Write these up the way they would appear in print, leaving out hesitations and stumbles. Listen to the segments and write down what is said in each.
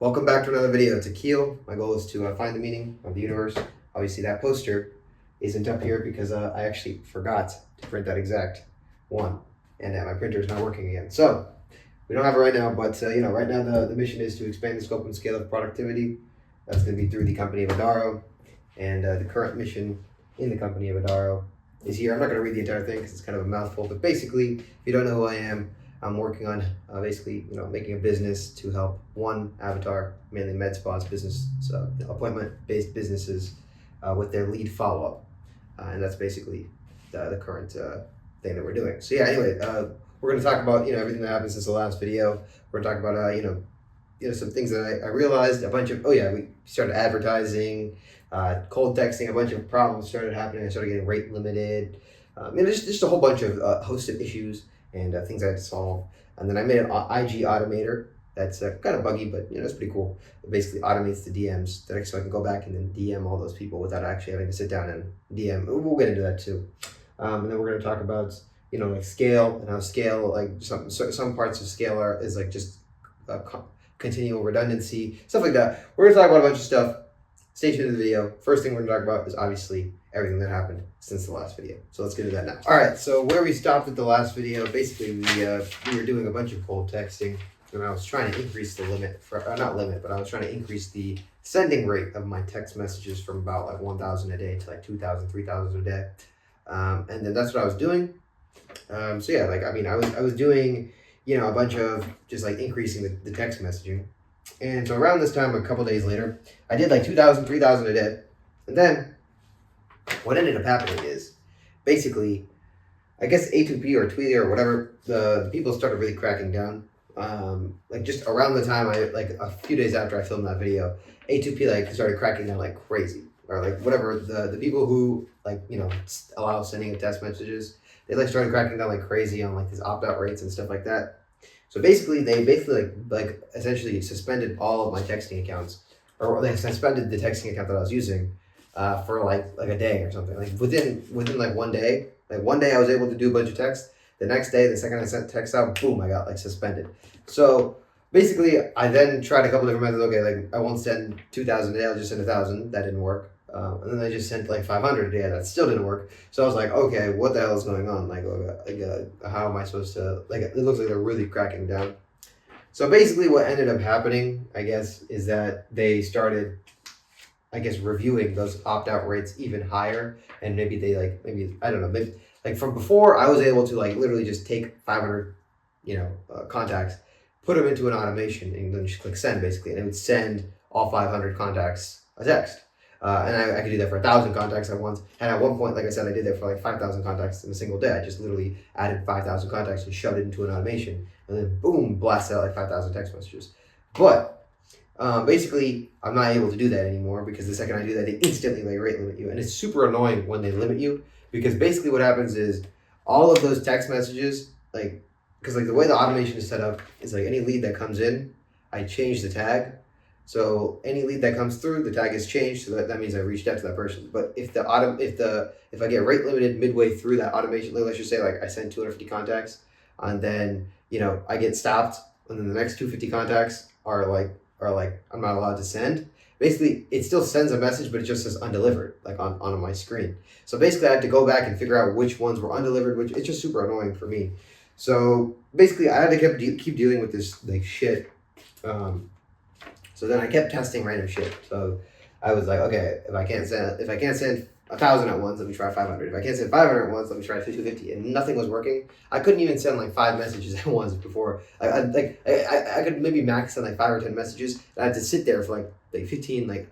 Welcome back to another video. It's Akhil. My goal is to find the meaning of the universe. Obviously, that poster isn't up here because I actually forgot to print that exact one, and my printer is not working again. So we don't have it right now, but right now the mission is to expand the scope and scale of productivity. That's going to be through the company of Adaro, and the current mission in the company of Adaro is here. I'm not going to read the entire thing because it's kind of a mouthful, but basically, if you don't know who I am, I'm working on basically, making a business to help one avatar, mainly med spas business, so appointment-based businesses with their lead follow-up, and that's basically the current thing that we're doing. So yeah, anyway, we're going to talk about everything that happened since the last video. We're going to talk about some things that I realized. We started advertising, cold texting. A bunch of problems started happening. I started getting rate limited. Just a whole bunch of host of issues and things I had to solve. And then I made an IG automator that's kind of buggy, but it's pretty cool. It basically automates the DMs so I can go back and then DM all those people without actually having to sit down and DM. We'll get into that too. And then we're going to talk about like scale and how scale, like some parts of scale is like just continual redundancy, stuff like that. We're going to talk about a bunch of stuff. Stay tuned to the video. First thing we're going to talk about is obviously everything that happened since the last video. So let's get into that now. All right, so where we stopped at the last video, basically we were doing a bunch of cold texting, and I was trying to increase the limit but I was trying to increase the sending rate of my text messages from about like 1,000 a day to like 2,000, 3,000 a day. And then that's what I was doing. I was doing, a bunch of just like increasing the text messaging. And so around this time, a couple days later, I did like 2,000, 3,000 a day. And then what ended up happening is basically, I guess A2P or Tweety or whatever, the people started really cracking down. Like just around the time like a few days after I filmed that video, A2P like started cracking down like crazy. Or like whatever, the people who allow sending of text messages, they like started cracking down like crazy on like these opt-out rates and stuff like that. So basically, they like essentially suspended all of my texting accounts, or they suspended the texting account that I was using for like a day or something. Like within like one day, I was able to do a bunch of texts. The next day, the second I sent text out, boom, I got like suspended. So basically, I then tried a couple different methods. Okay, like I won't send 2,000 a day. I'll just send 1,000. That didn't work. And then I just sent like 500 a day. That still didn't work. So I was like, okay, what the hell is going on? How am I supposed to, it looks like they're really cracking down. So basically what ended up happening, I guess, is that they started, reviewing those opt-out rates even higher. And maybe I don't know, maybe like from before I was able to like literally just take 500, contacts, put them into an automation and then just click send basically. And it would send all 500 contacts a text. And I could do that for 1,000 contacts at once. And at one point, like I said, I did that for like 5,000 contacts in a single day. I just literally added 5,000 contacts and shoved it into an automation. And then boom, blasted out like 5,000 text messages. But basically, I'm not able to do that anymore because the second I do that, they instantly like rate limit you. And it's super annoying when they limit you because basically what happens is all of those text messages, because the way the automation is set up is like any lead that comes in, I change the tag. So any lead that comes through, the tag is changed, so that means I reached out to that person. But if I get rate limited midway through that automation, let's just say like I send 250 contacts, and then I get stopped, and then the next 250 contacts are like I'm not allowed to send. Basically, it still sends a message, but it just says undelivered, like on my screen. So basically, I had to go back and figure out which ones were undelivered, which it's just super annoying for me. So basically, I had to keep dealing with this like shit. So then I kept testing random shit. So I was like, okay, if I can't send 1,000 at once, let me try 500. If I can't send 500 at once, let me try 250. And nothing was working. I couldn't even send like 5 messages at once before. I could maybe max send like 5 or 10 messages. I had to sit there for like 15, like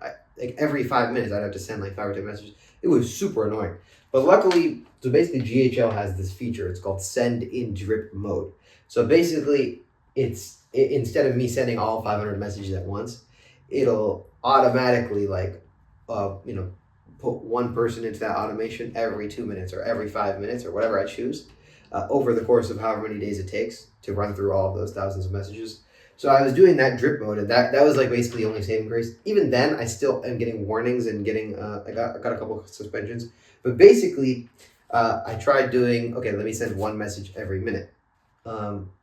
every 5 minutes I'd have to send like 5 or 10 messages. It was super annoying. But luckily, so basically GHL has this feature. It's called send in drip mode. So basically, instead of me sending all 500 messages at once, it'll automatically put one person into that automation every 2 minutes or every 5 minutes or whatever I choose over the course of however many days it takes to run through all of those thousands of messages. So I was doing that drip mode, and that was like basically the only saving grace. Even then, I still am getting warnings and getting I got a couple of suspensions. But basically, I tried doing, okay, let me send one message every minute.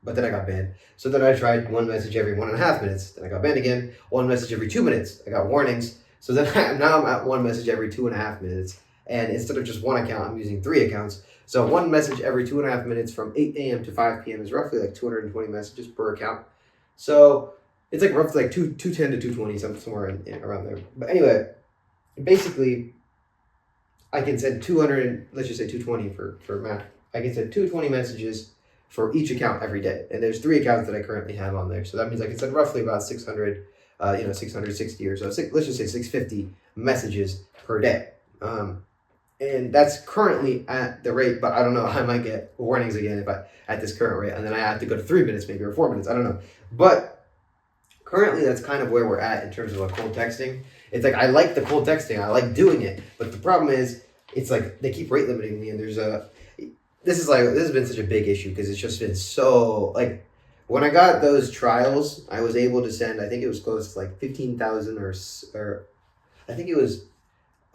but then I got banned. So then I tried one message every 1.5 minutes. Then I got banned again. One message every 2 minutes. I got warnings. So then now I'm at one message every 2.5 minutes. And instead of just one account, I'm using 3 accounts. So one message every 2.5 minutes from 8 a.m. to 5 p.m. is roughly like 220 messages per account. So it's like roughly like 210 to 220, somewhere around there. But anyway, basically, I can send 200, let's just say 220 for math. I can send 220 messages for each account every day. And there's 3 accounts that I currently have on there. So that means I can send roughly about 600, 660 or so, let's just say 650 messages per day. And that's currently at the rate, but I don't know, I might get warnings again if I at this current rate, and then I have to go to 3 minutes maybe, or 4 minutes, I don't know. But currently that's kind of where we're at in terms of cold texting. It's like, I like the cold texting, I like doing it, but the problem is, it's like they keep rate limiting me, and this has been such a big issue because it's just been so, like, when I got those trials, I was able to send, I think it was close to like 15,000 or I think it was,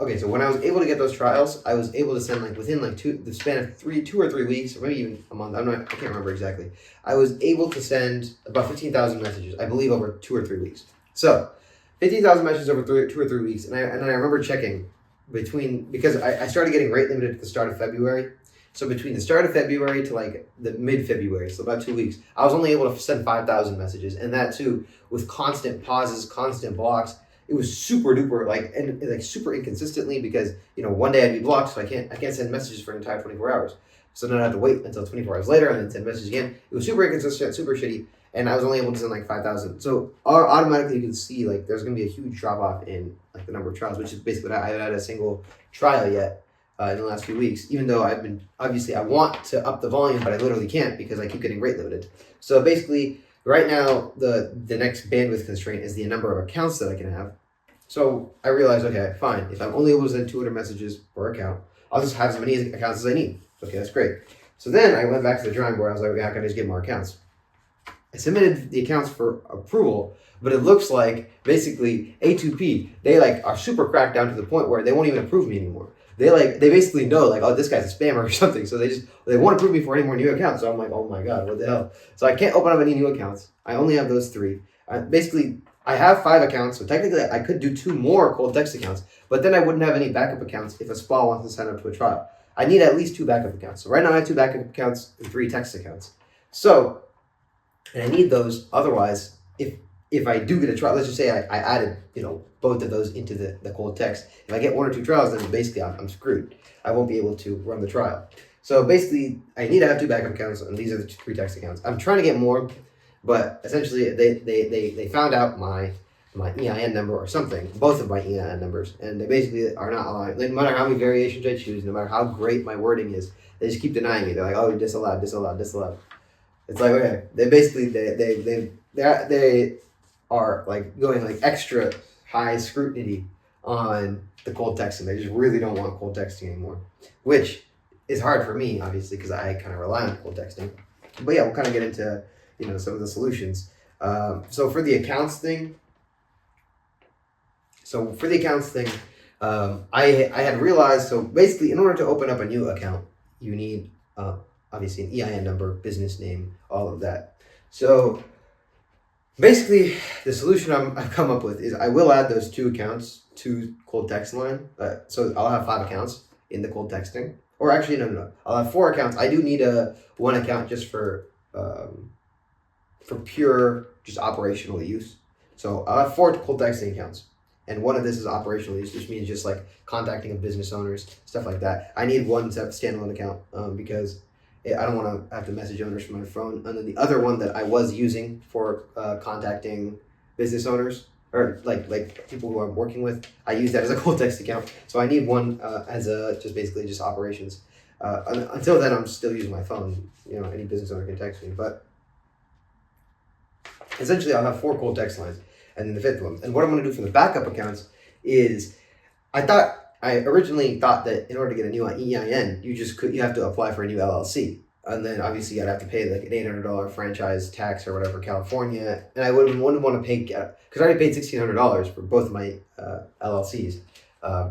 okay, so when I was able to get those trials, I was able to send like within like the span of 2 or 3 weeks, or maybe even a month, I can't remember exactly. I was able to send about 15,000 messages, I believe over 2 or 3 weeks. So 15,000 messages over 2 or 3 weeks, and I remember checking because I started getting rate limited at the start of February. So between the start of February to like the mid-February, so about 2 weeks, I was only able to send 5,000 messages, and that too with constant pauses, constant blocks. It was super duper and super inconsistently because one day I'd be blocked, so I can't send messages for an entire 24 hours. So then I have to wait until 24 hours later and then send messages again. It was super inconsistent, super shitty, and I was only able to send like 5,000. So automatically you can see like there's going to be a huge drop off in like the number of trials, which is basically I haven't had a single trial yet in the last few weeks. Even though I want to up the volume, but I literally can't because I keep getting rate limited. So basically, right now the next bandwidth constraint is the number of accounts that I can have. So I realized, okay, fine. If I'm only able to send 200 messages per account, I'll just have as many accounts as I need. Okay, that's great. So then I went back to the drawing board. I was like, okay, how can I just get more accounts? I submitted the accounts for approval, but it looks like basically A2P, they like are super cracked down to the point where they won't even approve me anymore. They basically know like, oh, this guy's a spammer or something. So they won't approve me for any more new accounts. So I'm like, oh my God, what the hell? So I can't open up any new accounts. I only have those 3. I have 5 accounts, so technically I could do 2 more cold text accounts, but then I wouldn't have any backup accounts if a spa wants to sign up to a trial. I need at least 2 backup accounts. So right now I have 2 backup accounts and 3 text accounts. So, and I need those, otherwise, if I do get a trial, let's just say I added, both of those into the cold text. If I get 1 or 2 trials, then basically I'm screwed. I won't be able to run the trial. So basically, I need to have 2 backup accounts, and these are the 3 text accounts. I'm trying to get more, but essentially they found out my EIN number or something, both of my EIN numbers, and they basically are not allowing, no matter how many variations I choose, no matter how great my wording is, they just keep denying me. They're like, oh, disallowed. It's like, okay, they are like going like extra high scrutiny on the cold texting. They just really don't want cold texting anymore, which is hard for me, obviously, because I kind of rely on cold texting. But yeah, we'll kind of get into some of the solutions. So for the accounts thing, I had realized, so basically in order to open up a new account, you need obviously an EIN number, business name, all of that. So basically the solution I've come up with is I will add those 2 accounts to cold text line. So I'll have 5 accounts in the cold texting. Or actually, no. I'll have 4 accounts. I do need one account just for pure, just operational use. So I'll have 4 cold texting accounts, and one of this is operational use, which means just like contacting of business owners, stuff like that. I need one standalone account because I don't want to have to message owners from my phone. And then the other one that I was using for contacting business owners or like people who I'm working with, I use that as a cold text account. So I need one as just operations. Until then, I'm still using my phone. Any business owner can text me, but essentially I'll have 4 cold text lines and then the 5th one. And what I'm going to do for the backup accounts is I originally thought that in order to get a new EIN, you have to apply for a new LLC. And then obviously I'd have to pay like an $800 franchise tax or whatever, California. And I wouldn't want to pay, because I already paid $1,600 for both of my LLCs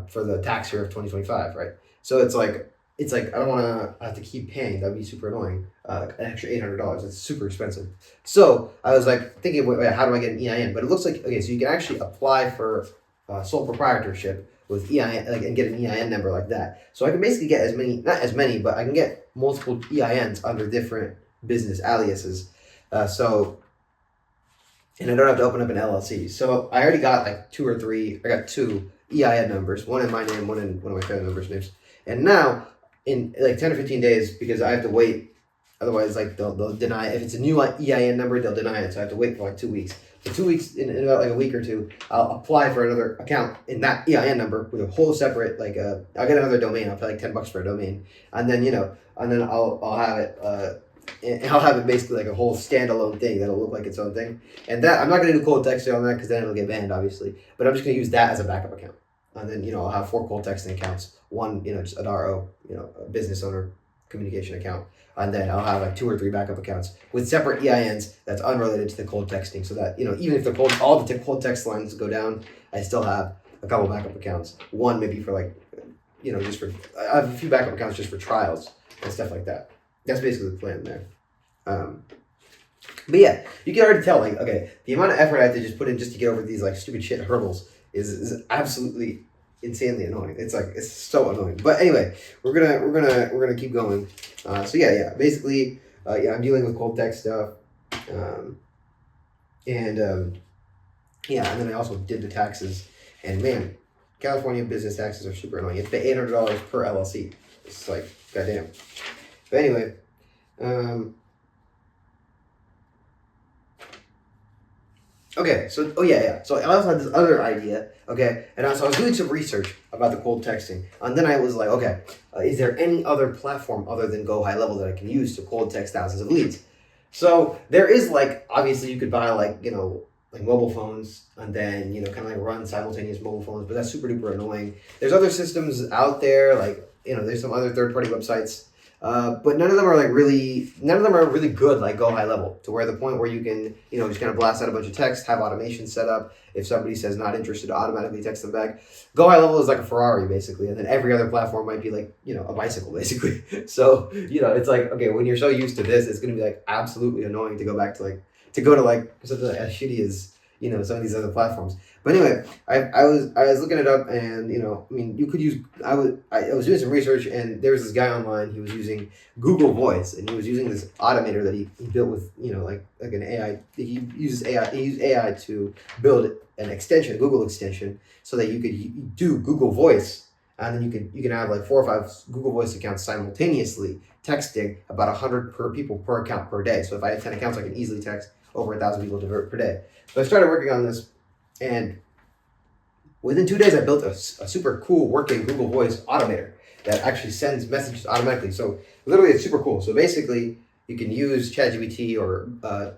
for the tax year of 2025, right? So it's like, it's like I don't want to have to keep paying. That'd be super annoying. An extra $800. It's super expensive. So I was like thinking, wait, how do I get an EIN? But it looks like okay, so you can actually apply for sole proprietorship with EIN, like, and get an EIN number like that. So I can basically get as many, not as many, but I can get multiple EINs under different business aliases. And I don't have to open up an LLC. So I already got like two or three. I got two EIN numbers, one in my name, one in one of my family members' names. And now, in like 10 or 15 days, because I have to wait, otherwise, like they'll deny it. If it's a new EIN number, they'll deny it. So I have to wait for like 2 weeks. So 2 weeks, in about like a week or two, I'll apply for another account in that EIN number with a whole separate, like, I'll get another domain. I'll pay like $10 for a domain. And then, I'll have it, and I'll have it basically like a whole standalone thing that'll look like its own thing. And that, I'm not going to do cold texting on that because then it'll get banned, obviously. But I'm just going to use that as a backup account. And then, I'll have 4 cold texting accounts. One, just an RO, a business owner communication account. And then I'll have like 2 or 3 backup accounts with separate EINs that's unrelated to the cold texting. So that, even if all the cold text lines go down, I still have a couple backup accounts. One maybe for like, I have a few backup accounts just for trials and stuff like that. That's basically the plan there. But yeah, you can already tell, like, okay, the amount of effort I have to just put in just to get over these like stupid shit hurdles is absolutely insanely annoying. It's so annoying. But anyway, we're gonna keep going. So basically, I'm dealing with cold text stuff, and then I also did the taxes. And man, California business taxes are super annoying. You have to pay $800 per LLC. It's like goddamn. But anyway, okay, so, so I also had this other idea, okay, and so I was doing some research about the cold texting, and then I was like, okay, is there any other platform other than Go High Level that I can use to cold text thousands of leads? So there is, like, obviously you could buy, like, like mobile phones, and then, kind of like run simultaneous mobile phones, but that's super duper annoying. There's other systems out there, like, there's some other third-party websites, but none of them are really good, like Go High Level, to where the point where you can, just kind of blast out a bunch of text, have automation set up. If somebody says not interested, automatically text them back. Go High Level is like a Ferrari, basically, and then every other platform might be like, a bicycle, basically. So, it's like, okay, when you're so used to this, it's going to be like absolutely annoying to go back to something like as shitty as, some of these other platforms. But anyway, I was looking it up, and you could use. I was doing some research, and there was this guy online. He was using Google Voice, and he was using this automator that he built with like an AI. He used AI to build an extension, a Google extension, so that you could do Google Voice, and then you can have like 4 or 5 Google Voice accounts simultaneously texting about 100 people per account per day. So if I had 10 accounts, I can easily text over 1,000 people per day. So I started working on this, and within 2 days, I built a super cool working Google Voice automator that actually sends messages automatically. So literally, it's super cool. So basically, you can use ChatGPT, or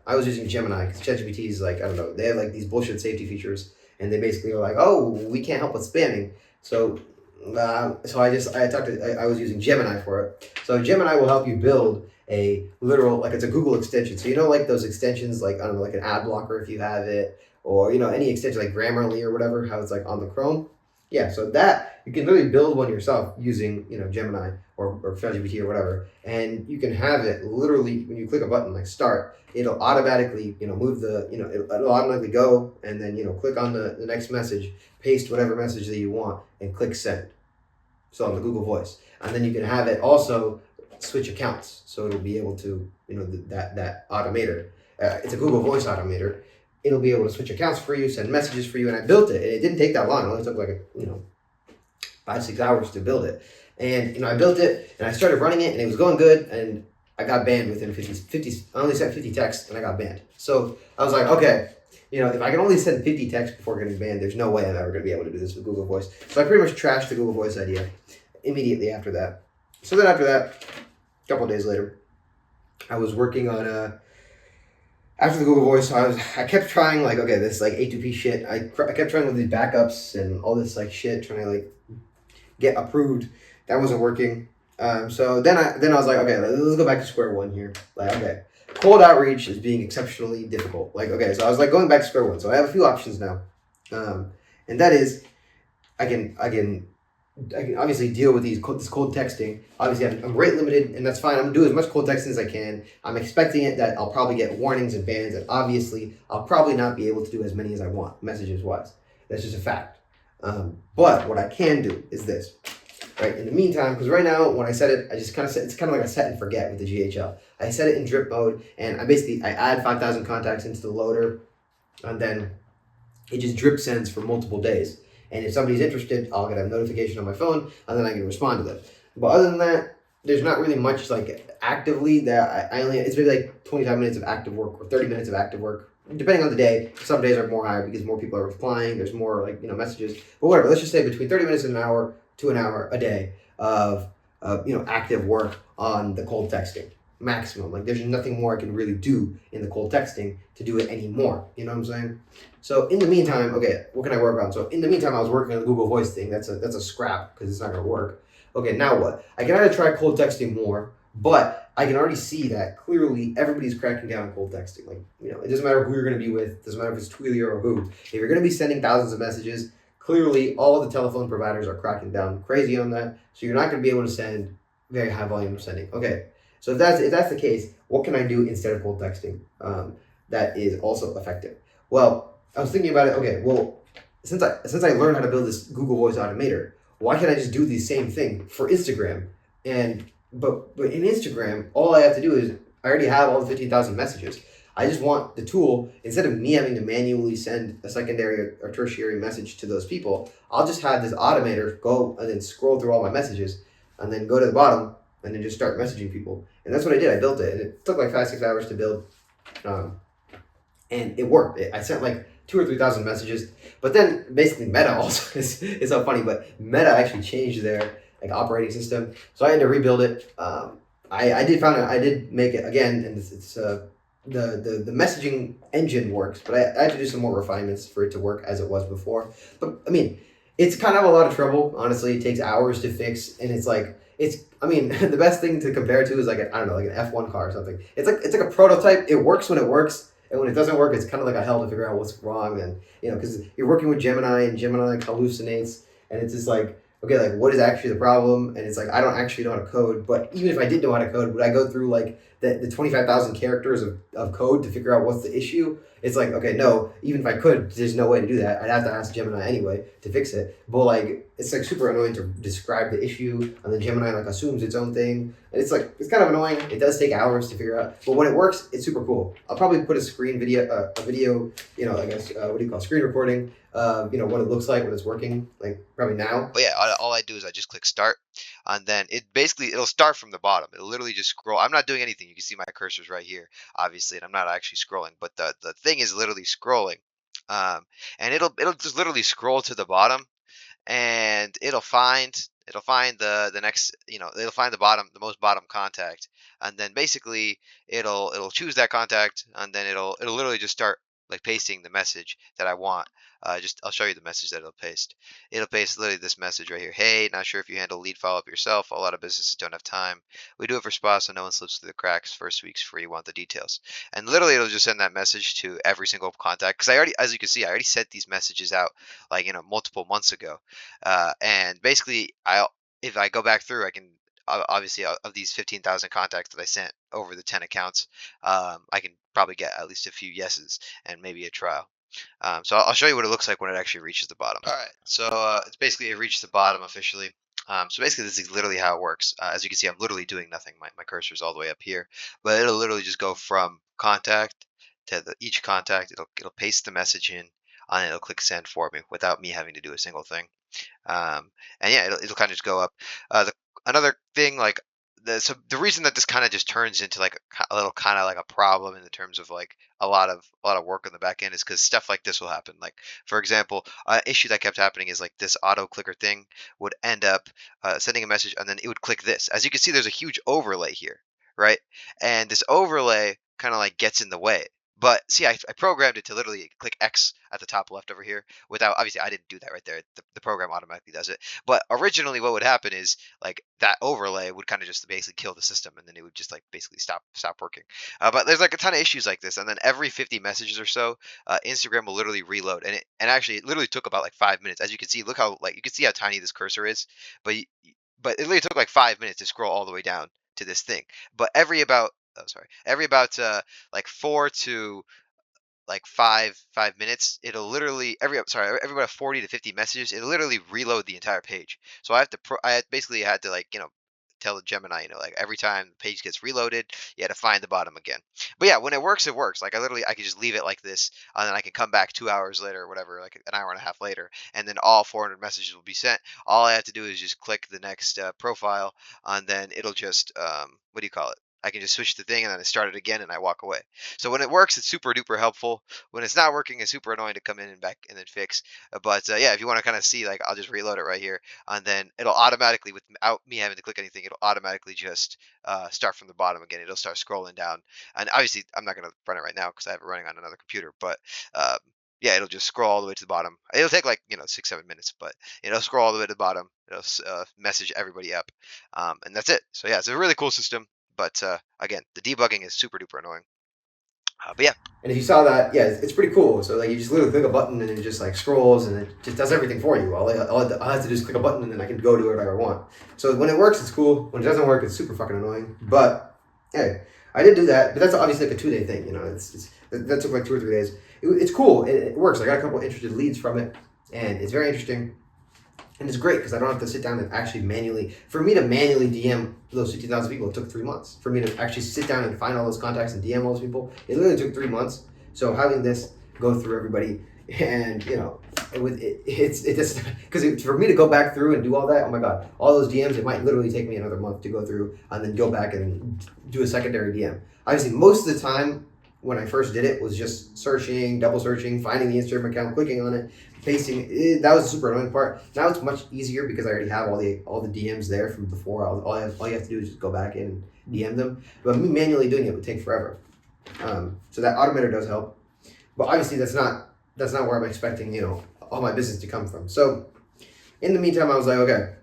I was using Gemini because ChatGPT is like, I don't know, they have like these bullshit safety features, and they basically are like, oh, we can't help with spamming. So I was using Gemini for it. So Gemini will help you build a literal, like, it's a Google extension. So like those extensions, like, I don't know, like an ad blocker if you have it, or any extension like Grammarly or whatever, how it's like on the Chrome. Yeah, so that you can literally build one yourself using Gemini or ChatGPT or whatever, and you can have it literally when you click a button like start, it'll automatically move the it'll automatically go, and then click on the next message, paste whatever message that you want, and click send. So on the Google Voice, and then you can have it also switch accounts, so it'll be able to that automator. It's a Google Voice automator. It'll be able to switch accounts for you, send messages for you, and I built it. And it didn't take that long. It only took like 5-6 hours to build it. And I built it, and I started running it, and it was going good. And I got banned within 50. I only sent 50 texts, and I got banned. So I was like, okay, if I can only send 50 texts before getting banned, there's no way I'm ever going to be able to do this with Google Voice. So I pretty much trashed the Google Voice idea immediately after that. So then after that, a couple of days later, I was working on after the Google Voice. So I kept trying, like, okay, this like A2P shit. I kept trying with these backups and all this like shit, trying to like get approved. That wasn't working. So then I was like, okay, let's go back to square one here. Like, okay, cold outreach is being exceptionally difficult. Like, okay, so I was like going back to square one. So I have a few options now, and that is I can I can obviously deal with this cold texting. Obviously, I'm rate limited, and that's fine. I'm gonna do as much cold texting as I can. I'm expecting it that I'll probably get warnings and bans, and obviously, I'll probably not be able to do as many as I want, messages wise. That's just a fact. But what I can do is this, right? In the meantime, because right now when I set it, I just kind of set. It's kind of like a set and forget with the GHL. I set it in drip mode, and I add 5,000 contacts into the loader, and then it just drip sends for multiple days. And if somebody's interested, I'll get a notification on my phone, and then I can respond to them. But other than that, there's not really much like actively that I only, it's maybe like 25 minutes of active work or 30 minutes of active work, depending on the day. Some days are more higher because more people are replying. There's more like messages, but whatever. Let's just say between 30 minutes and an hour to an hour a day of active work on the cold texting maximum. Like there's nothing more I can really do in the cold texting to do it anymore. You know what I'm saying? So in the meantime, okay, what can I work on? So in the meantime, I was working on the Google Voice thing. That's a scrap because it's not gonna work. Okay, now what? I can either try cold texting more, but I can already see that clearly everybody's cracking down on cold texting. Like it doesn't matter who you're gonna be with. It doesn't matter if it's Twilio or who. If you're gonna be sending thousands of messages, clearly all of the telephone providers are cracking down crazy on that. So you're not gonna be able to send very high volume of sending. Okay, so if that's the case, what can I do instead of cold texting that is also effective? Well, I was thinking about it. Okay, well, since I learned how to build this Google Voice Automator, why can't I just do the same thing for Instagram? And but in Instagram, all I have to do is I already have all the 15,000 messages. I just want the tool instead of me having to manually send a secondary or tertiary message to those people. I'll just have this automator go and then scroll through all my messages, and then go to the bottom and then just start messaging people. And that's what I did. I built it, and it took like 5-6 hours to build. Um, and it worked. I sent like 2 or 3 thousand messages, but then basically Meta also is so funny. But Meta actually changed their like operating system, so I had to rebuild it. I did make it again, and the messaging engine works, but I had to do some more refinements for it to work as it was before. But I mean, it's kind of a lot of trouble. Honestly, it takes hours to fix, and it's like it's. I mean, the best thing to compare to is like I don't know, like an F1 car or something. It's like a prototype. It works when it works, and when it doesn't work, it's kind of like a hell to figure out what's wrong. And because you're working with Gemini, and Gemini like hallucinates, and it's just like, okay, like what is actually the problem? And it's like I don't actually know how to code. But even if I did know how to code, would I go through like the 25,000 characters of code to figure out what's the issue? It's like, okay, no, even if I could, there's no way to do that. I'd have to ask Gemini anyway to fix it. But like, it's like super annoying to describe the issue, and then Gemini like assumes its own thing. And it's kind of annoying. It does take hours to figure out. But when it works, it's super cool. I'll probably put a video, I guess, what do you call screen recording, what it looks like when it's working, like probably now. But yeah, all I do is I just click start, and then it'll start from the bottom. It'll literally just scroll. I'm not doing anything. You can see my cursor's right here, obviously, and I'm not actually scrolling, but the thing is literally scrolling. Um, and it'll just literally scroll to the bottom, and it'll find the next, it'll find the most bottom contact, and then basically it'll choose that contact, and then it'll literally just start like pasting the message that I want. Just I'll show you the message that it'll paste. It'll paste literally this message right here. Hey, not sure if you handle lead follow up yourself. A lot of businesses don't have time. We do it for spa so no one slips through the cracks. First week's free. Want the details? And literally it'll just send that message to every single contact, because I already, as you can see, I already sent these messages out like multiple months ago. And basically, if I go back through, I can obviously, of these 15,000 contacts that I sent over the 10 accounts, I can probably get at least a few yeses and maybe a trial. So I'll show you what it looks like when it actually reaches the bottom. All right, so it's basically it reached the bottom officially. So basically, this is literally how it works. As you can see, I'm literally doing nothing. My cursor is all the way up here, but it'll literally just go from contact to each contact. It'll paste the message in, and it'll click send for me without me having to do a single thing. And yeah, it'll kind of just go up. Another thing, like the reason that this kind of just turns into like a little kind of like a problem in the terms of like a lot of work on the back end is because stuff like this will happen. Like for example, issue that kept happening is like this auto clicker thing would end up sending a message, and then it would click this. As you can see, there's a huge overlay here, right? And this overlay kind of like gets in the way. But see, I programmed it to literally click X at the top left over here without, obviously, I didn't do that right there. The program automatically does it. But originally, what would happen is like that overlay would kind of just basically kill the system, and then it would just like basically stop working. But there's like a ton of issues like this, and then every 50 messages or so, Instagram will literally reload, and actually it literally took about like 5 minutes. As you can see, look how like you can see how tiny this cursor is, but but it literally took like 5 minutes to scroll all the way down to this thing. But every about like 4 to like 5 minutes, it'll literally every about 40 to 50 messages, it'll literally reload the entire page. So basically had to like tell the Gemini, like every time the page gets reloaded, you had to find the bottom again. But yeah, when it works, it works. Like I could just leave it like this, and then I can come back 2 hours later or whatever, like an hour and a half later, and then all 400 messages will be sent. All I have to do is just click the next profile, and then it'll just what do you call it? I can just switch the thing and then I start it again and I walk away. So when it works, it's super duper helpful. When it's not working, it's super annoying to come in and back and then fix. But yeah, if you want to kind of see, like, I'll just reload it right here, and then it'll automatically, without me having to click anything, it'll automatically just start from the bottom again. It'll start scrolling down, and obviously I'm not gonna run it right now because I have it running on another computer. But yeah, it'll just scroll all the way to the bottom. It'll take like 6-7 minutes, but it'll scroll all the way to the bottom. It'll message everybody up, and that's it. So yeah, it's a really cool system. But again, the debugging is super duper annoying. But yeah, And if you saw that, yeah, it's pretty cool. So like you just literally click a button and it just like scrolls and it just does everything for you. All I have to do is click a button and then I can go do whatever I want. So when it works, it's cool. When it doesn't work, it's super fucking annoying. But hey, I did do that. But that's obviously like a 2-day thing. That took like 2 or 3 days. It's cool. It works. I got a couple of interested leads from it, and it's very interesting. And it's great because I don't have to sit down and actually for me to manually DM those 50,000 people, it took 3 months. For me to actually sit down and find all those contacts and DM all those people, it literally took 3 months. So having this go through everybody and, it's just, because for me to go back through and do all that, oh my God, all those DMs, it might literally take me another month to go through and then go back and do a secondary DM. Obviously, most of the time when I first did it was just searching, double searching, finding the Instagram account, clicking on it, pasting it. That was the super annoying part. Now it's much easier because I already have all the DMs there from before. All you have to do is just go back and DM them. But me manually doing it would take forever. So that automator does help. But obviously that's not where I'm expecting all my business to come from. So in the meantime, I was like, okay,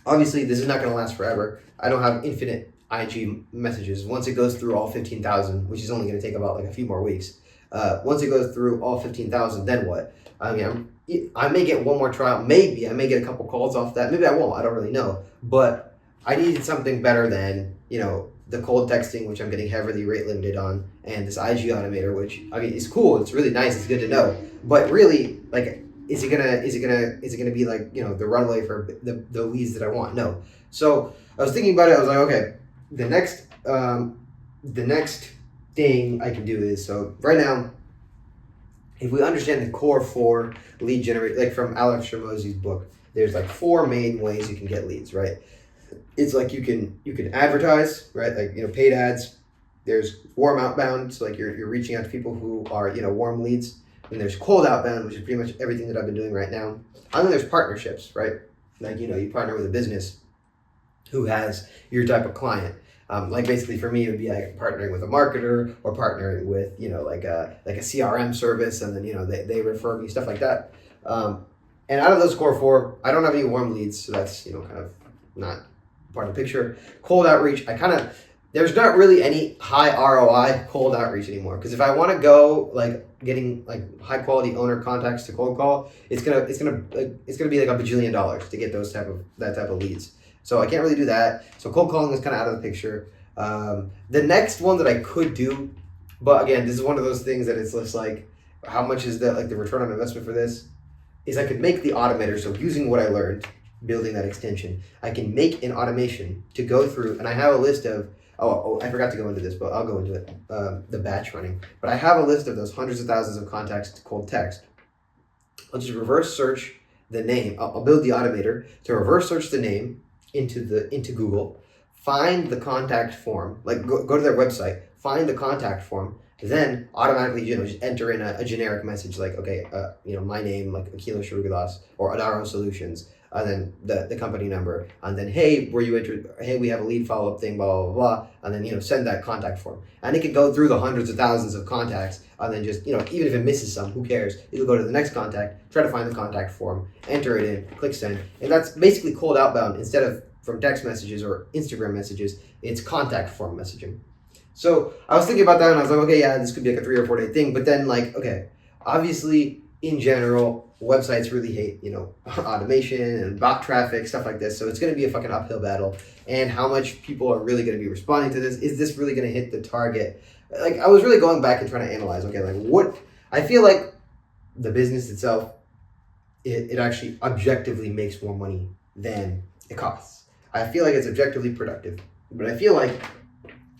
obviously this is not going to last forever. I don't have infinite IG messages. Once it goes through all 15,000, which is only going to take about like a few more weeks. Once it goes through all 15,000, then what? I mean, I may get one more trial. Maybe I may get a couple calls off that. Maybe I won't. I don't really know. But I needed something better than the cold texting, which I'm getting heavily rate limited on, and this IG automator, which I mean is cool. It's really nice. It's good to know. But really, like, is it gonna be like the runway for the leads that I want? No. So I was thinking about it. I was like, okay, the next thing I can do is, so right now, if we understand the core 4 lead generate, like from Alex Hormozi's book, there's like 4 main ways you can get leads, right? It's like you can advertise, right? Like paid ads. There's warm outbound, so like you're reaching out to people who are warm leads. And there's cold outbound, which is pretty much everything that I've been doing right now. And then there's partnerships, right? Like you partner with a business who has your type of client. Like basically for me, it would be like partnering with a marketer or partnering with like a CRM service, and then they refer me, stuff like that. And out of those core 4, I don't have any warm leads, so that's kind of not part of the picture. Cold outreach, there's not really any high ROI cold outreach anymore, because if I want to go like getting like high quality owner contacts to cold call, it's gonna be like $1 bajillion to get that type of leads. So I can't really do that. So cold calling is kind of out of the picture. The next one that I could do, but again, this is one of those things that it's just like, how much is the return on investment for this? Is I could make the automator. So using what I learned, building that extension, I can make an automation to go through, and I have a list of, I forgot to go into this, but I'll go into it, the batch running. But I have a list of those hundreds of thousands of contacts to cold text. I'll just reverse search the name. I'll build the automator to reverse search the name into Google, find the contact form, like go to their website, find the contact form, then automatically just enter in a generic message like, okay, my name, like Akhil Sharugalas or Adaro Solutions, and then the company number, and then hey, were you interested? Hey, we have a lead follow up thing, blah blah blah, and then send that contact form, and it can go through the hundreds of thousands of contacts, and then just even if it misses some, who cares? It'll go to the next contact, try to find the contact form, enter it in, click send, and that's basically cold outbound instead of from text messages or Instagram messages. It's contact form messaging. So I was thinking about that, and I was like, okay, yeah, this could be like a 3 or 4 day thing. But then, like, okay, obviously, in general, websites really hate, automation and bot traffic, stuff like this. So it's going to be a fucking uphill battle. And how much people are really going to be responding to this? Is this really going to hit the target? Like, I was really going back and trying to analyze, okay, like, what I feel like the business itself, it actually objectively makes more money than it costs. I feel like it's objectively productive. But I feel like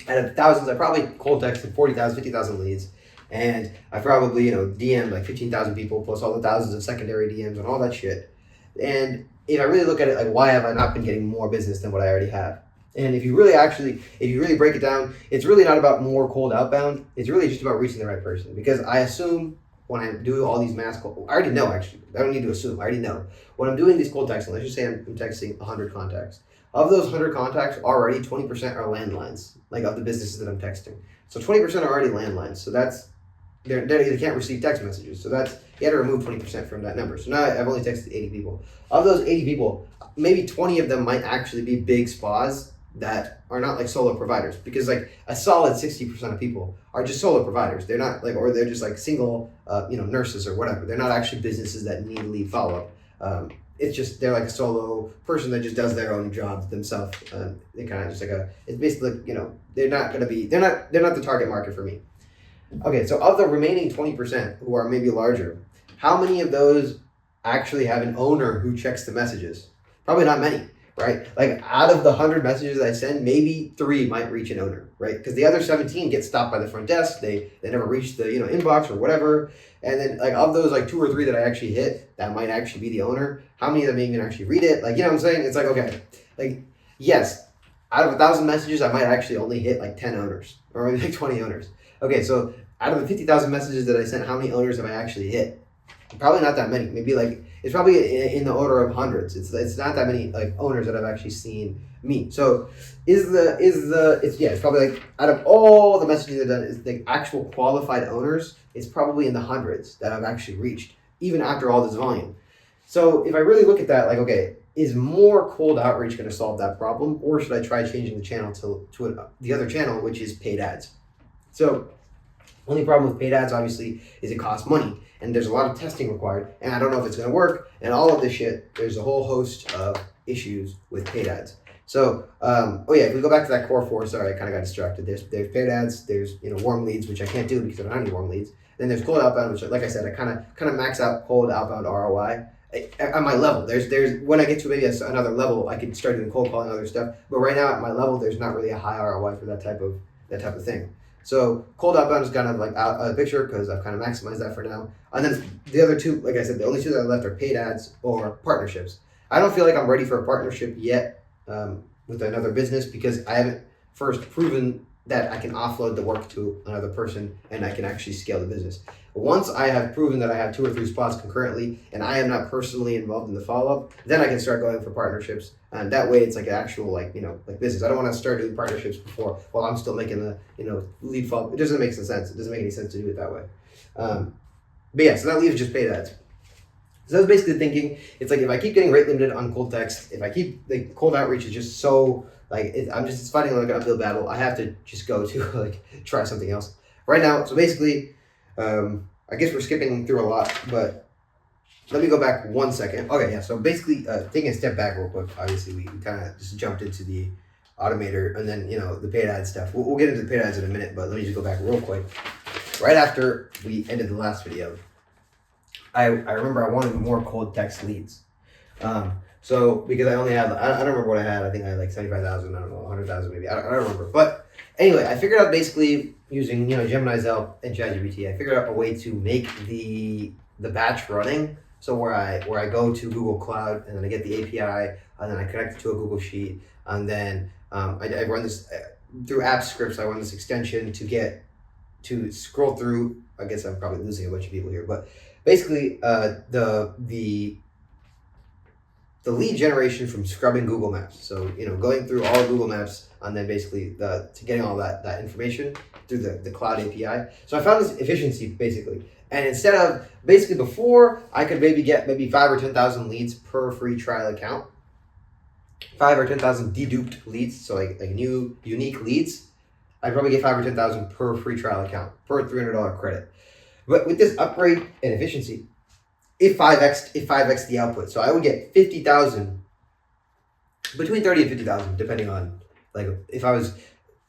out of thousands, I probably cold texted 40,000, 50,000 leads, and I probably, DM'd like 15,000 people plus all the thousands of secondary DMs and all that shit. And if I really look at it, like, why have I not been getting more business than what I already have? And if you really break it down, it's really not about more cold outbound. It's really just about reaching the right person. Because I assume when I do all these mass calls, I already know actually. I don't need to assume. I already know. When I'm doing these cold texting, let's just say I'm texting 100 contacts. Of those 100 contacts, already 20% are landlines, like of the businesses that I'm texting. So 20% are already landlines. So that's, they can't receive text messages. So that's, you had to remove 20% from that number. So now I've only texted 80 people. Of those 80 people, maybe 20 of them might actually be big spas that are not like solo providers, because like a solid 60% of people are just solo providers. They're not like, or they're just like single, nurses or whatever. They're not actually businesses that need lead follow-up. It's just they're like a solo person that just does their own job themselves. They kind of just like it's basically they're not the target market for me. Okay, so of the remaining 20% who are maybe larger, how many of those actually have an owner who checks the messages? Probably not many, right? Like out of the 100 messages I send, maybe 3 might reach an owner, right? Because the other 17 get stopped by the front desk. They never reach the inbox or whatever. And then like of those like 2 or 3 that I actually hit, that might actually be the owner. How many of them even actually read it? Like what I'm saying? It's like, okay, like yes, out of 1,000 messages, I might actually only hit like 10 owners or maybe like 20 owners. Okay, so out of the 50,000 messages that I sent, how many owners have I actually hit? Probably not that many. Maybe like it's probably in the order of hundreds. It's not that many like owners that I've actually seen meet. So it's probably like out of all the messages I've done, is the actual qualified owners, it's probably in the hundreds that I've actually reached, even after all this volume. So if I really look at that, like, okay, is more cold outreach going to solve that problem, or should I try changing the channel to the other channel, which is paid ads? So only problem with paid ads, obviously, is it costs money, and there's a lot of testing required, and I don't know if it's going to work, and all of this shit, there's a whole host of issues with paid ads. So, if we go back to that core 4, sorry, I kind of got distracted. There's paid ads, there's warm leads, which I can't do because I don't have any warm leads. Then there's cold outbound, which, like I said, I kind of max out cold outbound ROI at my level. There's when I get to maybe another level, I could start doing cold calling and other stuff. But right now at my level, there's not really a high ROI for that type of thing. So cold outbound is kind of like out of the picture because I've kind of maximized that for now. And then the other 2, like I said, the only 2 that are left are paid ads or partnerships. I don't feel like I'm ready for a partnership yet with another business because I haven't first proven that I can offload the work to another person and I can actually scale the business. Once I have proven that I have 2 or 3 spots concurrently and I am not personally involved in the follow-up, then I can start going for partnerships. And that way it's like an actual like business. I don't want to start doing partnerships before while I'm still making the lead follow. It doesn't make sense. It doesn't make any sense to do it that way. But yeah, so that leaves just paid ads. So I was basically thinking, it's like if I keep getting rate limited on cold text, if I keep like cold outreach is just so like it's fighting like an uphill battle. I have to just go to like try something else right now. So basically, I guess we're skipping through a lot, but let me go back 1 second. Okay, yeah. So basically, taking a step back real quick. Obviously, we kind of just jumped into the automator and then the paid ad stuff. We'll get into the paid ads in a minute, but let me just go back real quick. Right after we ended the last video, I remember I wanted more cold text leads. So because I only had, I don't remember what I had. I think I had like 75,000. I don't know, 100,000 maybe. I don't remember. But anyway, I figured out basically using Gemini's help and ChatGPT. I figured out a way to make the batch running. So where I go to Google Cloud and then I get the API and then I connect it to a Google Sheet and then I run this through app scripts. I run this extension to scroll through. I guess I'm probably losing a bunch of people here, but basically the the lead generation from scrubbing Google Maps. So, going through all Google Maps and then basically to getting all that information through the cloud API. So I found this efficiency basically. And instead of basically before I could get 5 or 10,000 leads per free trial account, 5 or 10,000 deduped leads, so like new unique leads, I'd probably get 5 or 10,000 per free trial account per $300 credit. But with this upgrade and efficiency, it 5x the output. So I would get 50,000, between 30 and 50,000, depending on if I was.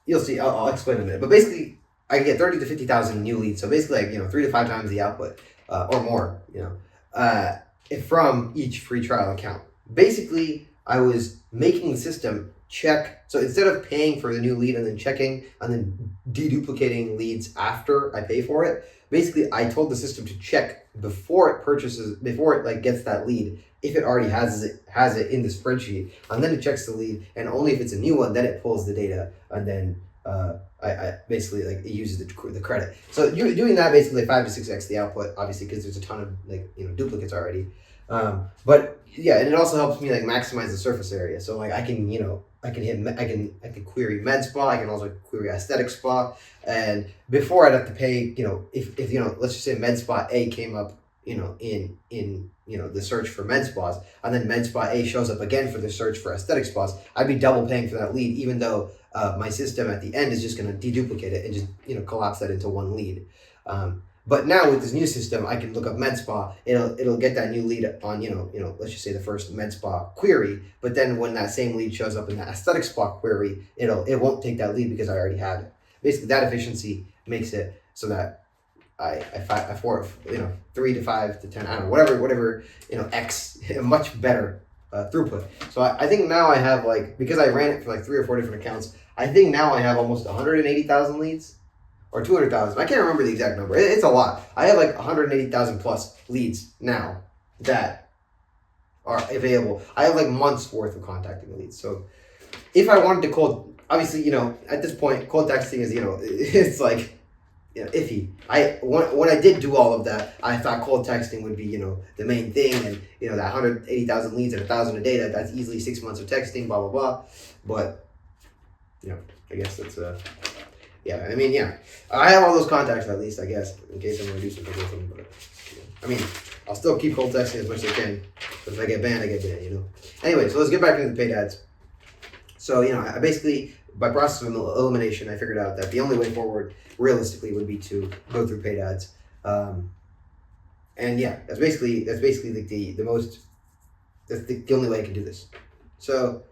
You'll see. I'll explain in a minute. But basically, I can get 30 to 50,000 new leads. So basically, 3 to 5 times the output or more. From each free trial account. Basically, I was making the system check. So instead of paying for the new lead and then checking and then deduplicating leads after I pay for it, basically I told the system to check before it gets that lead, if it already has it in the spreadsheet, and then it checks the lead, and only if it's a new one, then it pulls the data, and then I basically it uses the credit. So you're doing that basically 5 to 6x the output, obviously, because there's a ton of duplicates already. But yeah, and it also helps me maximize the surface area. So I can query med spa. I can also query aesthetic spa. And before I'd have to pay, if let's just say med spa A came up, in the search for med spas, and then med spa A shows up again for the search for aesthetic spas, I'd be double paying for that lead, even though my system at the end is just going to deduplicate it and just collapse that into one lead. But now with this new system, I can look up med spa. It'll get that new lead on let's just say the first med spa query. But then when that same lead shows up in the aesthetic spa query, it won't take that lead because I already have it. Basically, that efficiency makes it so that I 3 to 5 to 10, I don't know, whatever X, much better throughput. So I think now I have because I ran it for 3 or 4 different accounts, I think now I have almost 180,000 leads. Or 200,000. I can't remember the exact number. It's a lot. I have 180,000 plus leads now that are available. I have months worth of contacting leads. So if I wanted to obviously, at this point, cold texting is, it's iffy. When I did do all of that, I thought cold texting would be, the main thing, and that 180,000 leads and 1,000 a day, that's easily 6 months of texting, blah blah blah. But I guess that's yeah, I have all those contacts at least, I guess, in case I'm going to do something with them. But I'll still keep cold texting as much as I can. But if I get banned, I get banned, Anyway, so let's get back into the paid ads. So, I basically, by process of elimination, I figured out that the only way forward, realistically, would be to go through paid ads. And yeah, that's basically the only way I can do this. So,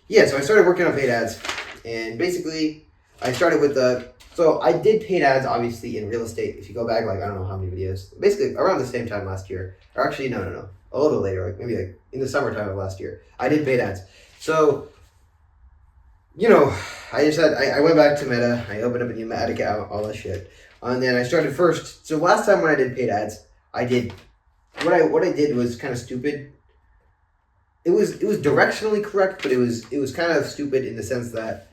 yeah, so I started working on paid ads, and basically, I started with so I did paid ads, obviously, in real estate. If you go back, I don't know how many videos, basically around the same time last year, or actually, no, a little later, maybe in the summertime of last year, I did paid ads. So, I just I went back to Meta, I opened up a new ad account, all that shit. And then I started first. So last time when I did paid ads, I did, what I did was kind of stupid. It was directionally correct, but it was kind of stupid in the sense that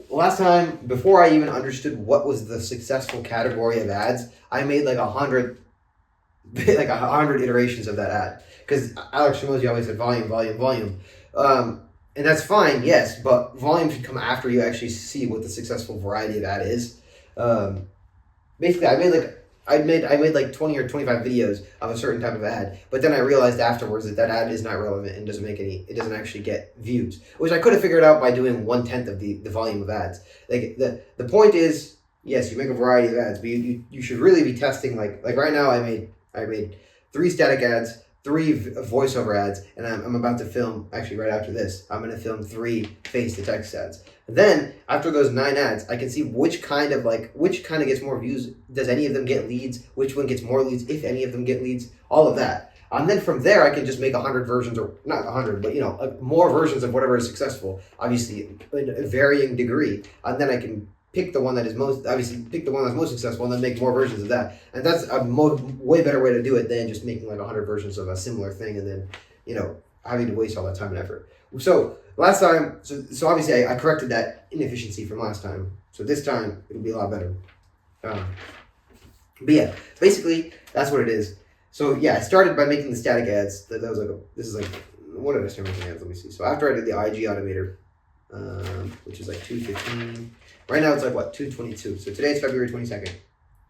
last time, before I even understood what was the successful category of ads, I made 100 iterations of that ad. Because Alex Shimozi always said volume. And that's fine, yes, but volume should come after you actually see what the successful variety of ad is. Basically, I made 20 or 25 videos of a certain type of ad, but then I realized afterwards that ad is not relevant and it doesn't actually get views, which I could have figured out by doing 1/10 of the volume of ads. The point is, yes, you make a variety of ads, but you should really be testing, like right now I made 3 static ads, 3 voiceover ads, and I'm about to film, actually right after this, I'm going to film 3 face-to-text ads. Then, after those 9 ads, I can see which kind of gets more views, does any of them get leads, which one gets more leads, if any of them get leads, all of that. And then from there, I can just make 100 versions, or not 100, but more versions of whatever is successful, obviously, in a varying degree. And then I can pick the one that's most successful, and then make more versions of that. And that's a way better way to do it than just making 100 versions of a similar thing and then, having to waste all that time and effort. So last time, so obviously I corrected that inefficiency from last time. So this time it'll be a lot better. But yeah, basically that's what it is. So yeah, I started by making the static ads. That was this is what did I start making ads? Let me see. So after I did the IG automator, which is like 2:15. Right now it's like what 2:22. So today's February 22nd.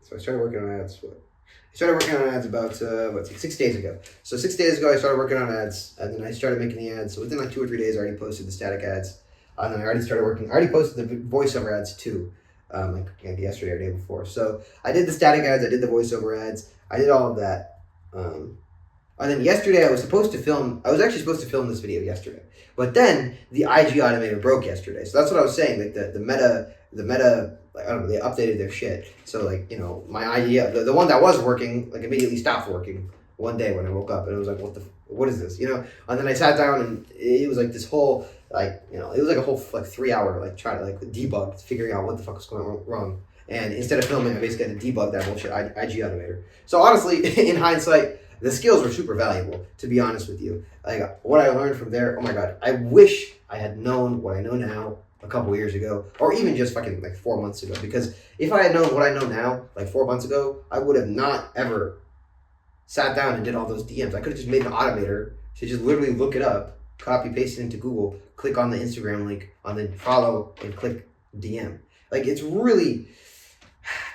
So I started working on ads. I started working on ads about 6 days ago. So 6 days ago I started working on ads, and then I started making the ads. So within like 2 or 3 days I already posted the static ads, and then I already started working. I already posted the voiceover ads too, like yesterday or the day before. So I did the static ads, I did the voiceover ads, I did all of that. And then yesterday I was actually supposed to film this video yesterday. But then the IG automator broke yesterday. So that's what I was saying. Like the meta, like, I don't know, they updated their shit. So like, my IG, the one that was working, like immediately stopped working one day when I woke up, and it was like, what is this? And then I sat down, and it was like this whole, like, it was like a whole like 3 hour, like trying to like debug, figuring out what the fuck was going wrong. And instead of filming, I basically had to debug that bullshit IG automator. So honestly, in hindsight, the skills were super valuable, to be honest with you. Like, what I learned from there, oh my god, I wish I had known what I know now a couple years ago, or even just fucking like 4 months ago. Because if I had known what I know now, like 4 months ago, I would have not ever sat down and did all those DMs. I could have just made an automator to just literally look it up, copy, paste it into Google, click on the Instagram link, and then follow and click DM. Like, it's really,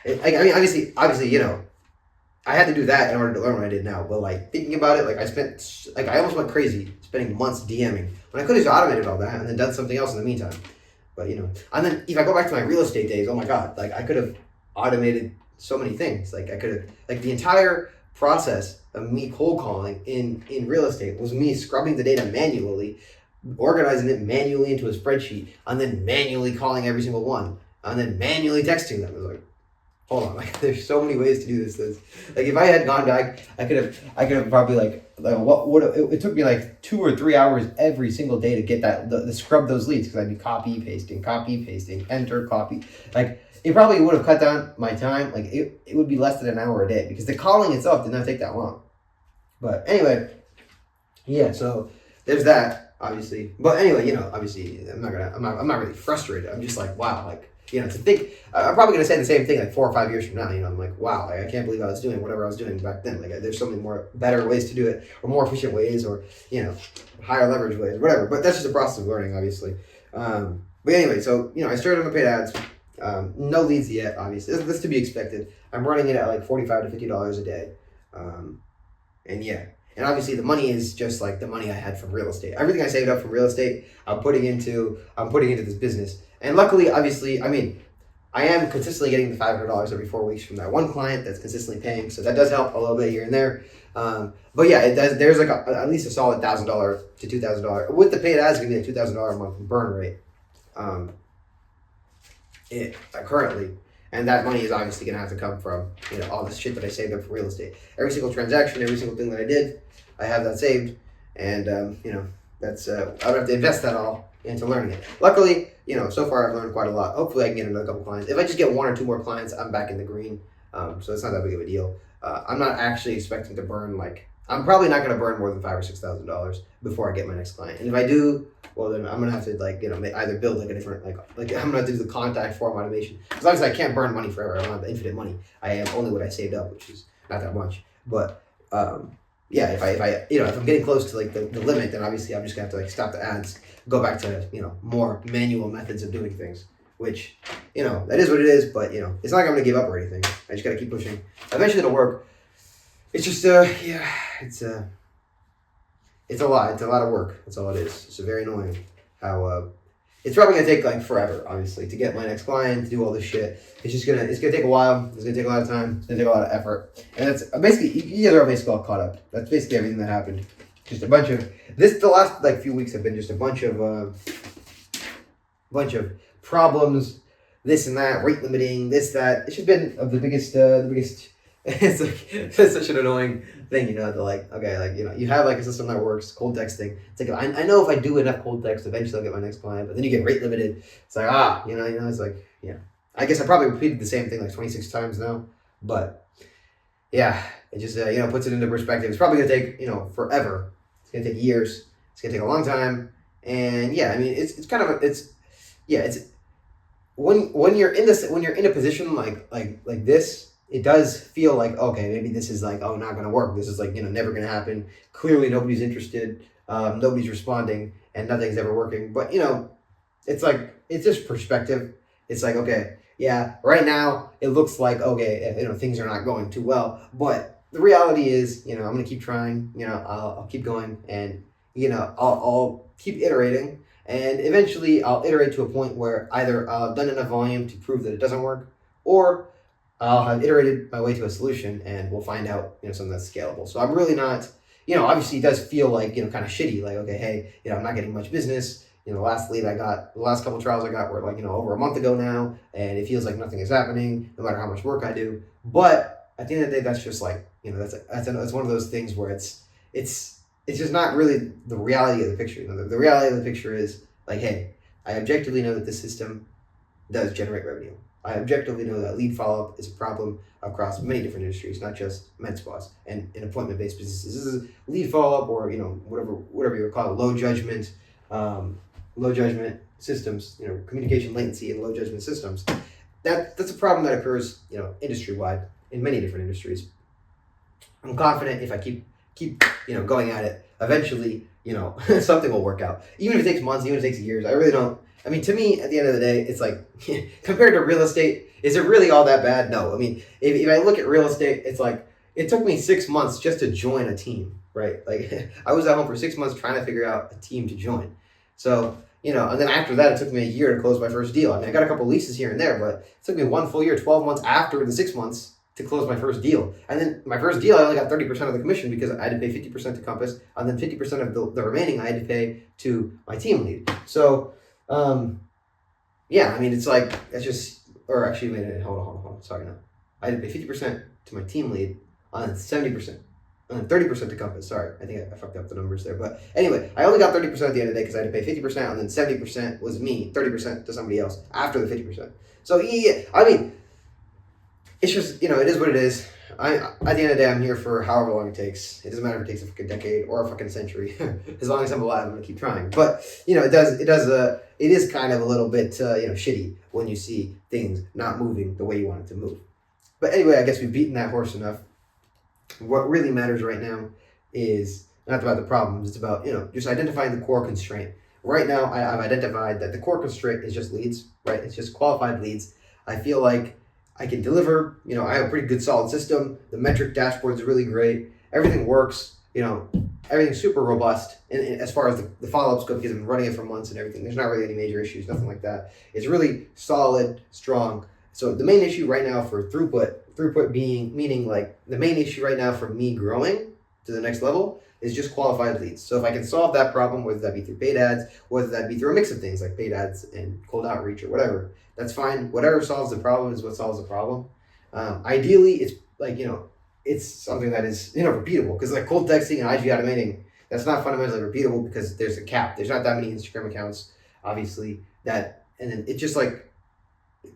I mean, obviously, I had to do that in order to learn what I did now. But like thinking about it, like I almost went crazy spending months DMing when I could have just automated all that and then done something else in the meantime. But and then if I go back to my real estate days, oh my god, like I could have automated so many things. Like I could have, like the entire process of me cold calling in real estate was me scrubbing the data manually, organizing it manually into a spreadsheet, and then manually calling every single one, and then manually texting them. It was like, hold on, like there's so many ways to do this. Like if I had gone back, I could have probably it took me like 2 or 3 hours every single day to get the scrub those leads, because I'd be copy pasting, enter, copy. Like it probably would have cut down my time. Like it would be less than an hour a day, because the calling itself did not take that long. But anyway, yeah. So there's that, obviously. But anyway, obviously I'm not really frustrated. I'm just like, wow, like. To think, I'm probably gonna say the same thing like 4 or 5 years from now. I'm like, wow, like, I can't believe I was doing whatever I was doing back then. Like, there's so many better ways to do it, or more efficient ways, or higher leverage ways, whatever. But that's just a process of learning, obviously. But anyway, so I started on my paid ads. No leads yet, obviously. That's to be expected. I'm running it at like $45 to $50 a day, and yeah. And obviously, the money is just like the money I had from real estate. Everything I saved up from real estate, I'm putting into this business. And luckily, obviously, I mean, I am consistently getting the $500 every 4 weeks from that one client that's consistently paying. So that does help a little bit here and there. But yeah, it does. There's like at least a solid $1,000 to $2,000 with the paid ads. Gonna be a $2,000 a month burn rate. Currently. And that money is obviously going to have to come from, all this shit that I saved up for real estate. Every single transaction, every single thing that I did, I have that saved. And, that's, I don't have to invest that all into learning it. Luckily, so far I've learned quite a lot. Hopefully I can get another couple clients. If I just get 1 or 2 more clients, I'm back in the green. So it's not that big of a deal. I'm not actually expecting to burn, I'm probably not going to burn more than $5,000 or $6,000 before I get my next client. And if I do, well, then I'm going to have to, either build a different, I'm going to have to do the contact form automation. Because obviously I can't burn money forever. I don't have infinite money. I have only what I saved up, which is not that much. But, yeah, if I'm getting close to, the limit, then obviously I'm just going to have to, stop the ads, go back to, more manual methods of doing things. Which, that is what it is. But, it's not like I'm going to give up or anything. I just got to keep pushing. Eventually it'll work. It's just, it's a lot. It's a lot of work. That's all it is. It's very annoying how, it's probably going to take, forever, obviously, to get my next client, to do all this shit. It's going to take a while. It's going to take a lot of time. It's going to take a lot of effort. And that's basically, you guys are basically all caught up. That's basically everything that happened. Just a bunch of, the last, few weeks have been just a bunch of problems, this and that, rate limiting, this, that. It's just been the biggest, it's such an annoying thing, you have a system that works, cold texting. It's like, I know if I do enough cold text, eventually I'll get my next client, but then you get rate limited. It's like, it's like, yeah. I guess I probably repeated the same thing 26 times now, but yeah, it just, puts it into perspective. It's probably going to take, forever. It's going to take years. It's going to take a long time. And yeah, I mean, it's kind of, it's when you're in a position like this, it does feel like, okay, maybe this is not going to work. This is never going to happen. Clearly nobody's interested. nobody's responding, and nothing's ever working. But it's like it's just perspective. It's like, okay, yeah, right now it looks like, okay, things are not going too well, but the reality is, I'm gonna keep trying. I'll keep going, and I'll keep iterating, and eventually I'll iterate to a point where either I've done enough volume to prove that it doesn't work, or I'll have iterated my way to a solution, and we'll find out something that's scalable. So I'm really not, obviously it does feel like kind of shitty, like, okay, hey, I'm not getting much business. The last lead I got, the last couple trials I got were like over a month ago now, and it feels like nothing is happening, no matter how much work I do. But at the end of the day, that's just like that's one of those things where it's just not really the reality of the picture. The reality of the picture is like, hey, I objectively know that this system does generate revenue. I objectively know that lead follow-up is a problem across many different industries, not just med spas and in appointment-based businesses. This is lead follow-up, or whatever you would call it, low judgment systems, communication latency and low judgment systems. That's a problem that occurs, industry-wide in many different industries. I'm confident if I keep going at it, eventually, something will work out. Even if it takes months, even if it takes years, I really don't. I mean, to me, at the end of the day, it's like, compared to real estate, is it really all that bad? No. I mean, if I look at real estate, it's like, it took me 6 months just to join a team, right? Like, I was at home for 6 months trying to figure out a team to join. So, and then after that, it took me a year to close my first deal. I mean, I got a couple leases here and there, but it took me 1 full year, 12 months after the 6 months to close my first deal. And then my first deal, I only got 30% of the commission because I had to pay 50% to Compass, and then 50% of the remaining I had to pay to my team lead. So, yeah, I mean, it's like, that's just, or actually, wait, hold on. Sorry, no. I had to pay 50% to my team lead, and then 70%, and then 30% to Compass. Sorry, I think I fucked up the numbers there. But anyway, I only got 30% at the end of the day because I had to pay 50%, and then 70% was me, 30% to somebody else after the 50%. So, yeah, I mean, it's just, it is what it is. At the end of the day, I'm here for however long it takes. It doesn't matter if it takes a fucking decade or a fucking century. As long as I'm alive, I'm gonna keep trying. But it is kind of a little bit shitty when you see things not moving the way you want it to move. But anyway, I guess we've beaten that horse enough. What really matters right now is not about the problems. It's about just identifying the core constraint. Right now, I've identified that the core constraint is just leads. Right, it's just qualified leads. I feel like I can deliver, I have a pretty good solid system. The metric dashboard is really great. Everything works, everything's super robust. And as far as the follow-ups go, because I've been running it for months and everything, there's not really any major issues, nothing like that. It's really solid, strong. So the main issue right now for throughput meaning like the main issue right now for me growing to the next level is just qualified leads. So if I can solve that problem, whether that be through paid ads, whether that be through a mix of things like paid ads and cold outreach or whatever, that's fine. Whatever solves the problem is what solves the problem. Ideally, it's like, it's something that is, repeatable. Because like cold texting and IG automating, that's not fundamentally repeatable because there's a cap. There's not that many Instagram accounts, obviously, and then it's just like,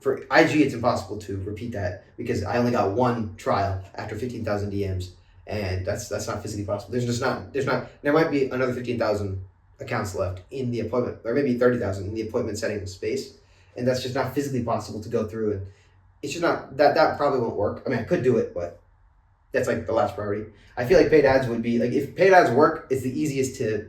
for IG, it's impossible to repeat that because I only got one trial after 15,000 DMs. And that's not physically possible. There might be another 15,000 accounts left in the appointment, or maybe 30,000 in the appointment setting space. And that's just not physically possible to go through. And it's just not, that probably won't work. I mean, I could do it, but that's like the last priority. I feel like paid ads would be, like, if paid ads work, it's the easiest to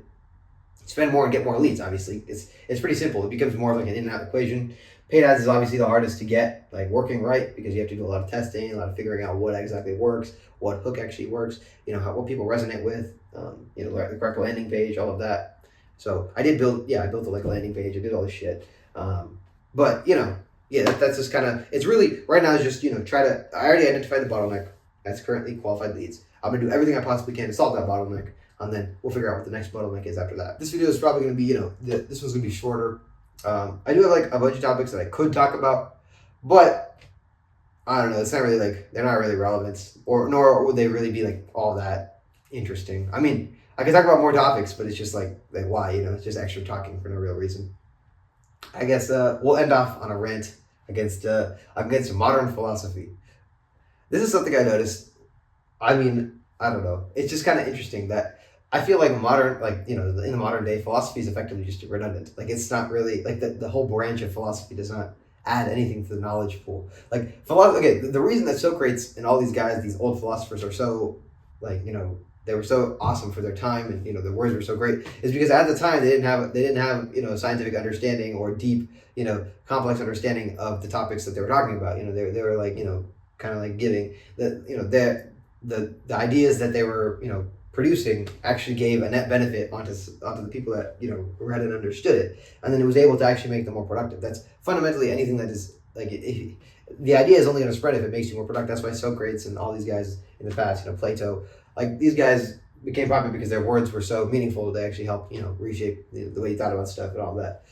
spend more and get more leads, obviously. It's pretty simple. It becomes more of like an in and out equation. Paid ads is obviously the hardest to get, like, working right, because you have to do a lot of testing, a lot of figuring out what exactly works, what hook actually works, what people resonate with, the correct landing page, all of that. So I built a landing page. I did all this shit. But that's just kind of, it's really, right now is just, I already identified the bottleneck. That's currently qualified leads. I'm going to do everything I possibly can to solve that bottleneck, and then we'll figure out what the next bottleneck is after that. This video is probably going to be, this one's going to be shorter. I do have like a bunch of topics that I could talk about, but I don't know. It's not really like, they're not really relevant, nor would they really be like all that interesting. I mean, I could talk about more topics, but it's just like why, it's just extra talking for no real reason. I guess we'll end off on a rant against modern philosophy. This is something I noticed. I mean, I don't know. It's just kind of interesting that I feel like in the modern day, philosophy is effectively just redundant. Like, it's not really, like, the whole branch of philosophy does not add anything to the knowledge pool. Like, philosophy, okay, the reason that Socrates and all these guys, these old philosophers, are so, like, they were so awesome for their time, and the words were so great, is because at the time they didn't have scientific understanding or deep complex understanding of the topics that they were talking about. They were like kind of like giving the ideas that they were producing actually gave a net benefit onto the people that read and understood it, and then it was able to actually make them more productive. That's fundamentally anything that is like the idea is only going to spread if it makes you more productive. That's why Socrates and all these guys in the past, Plato, like these guys became popular because their words were so meaningful. They actually helped reshape the way you thought about stuff and all that.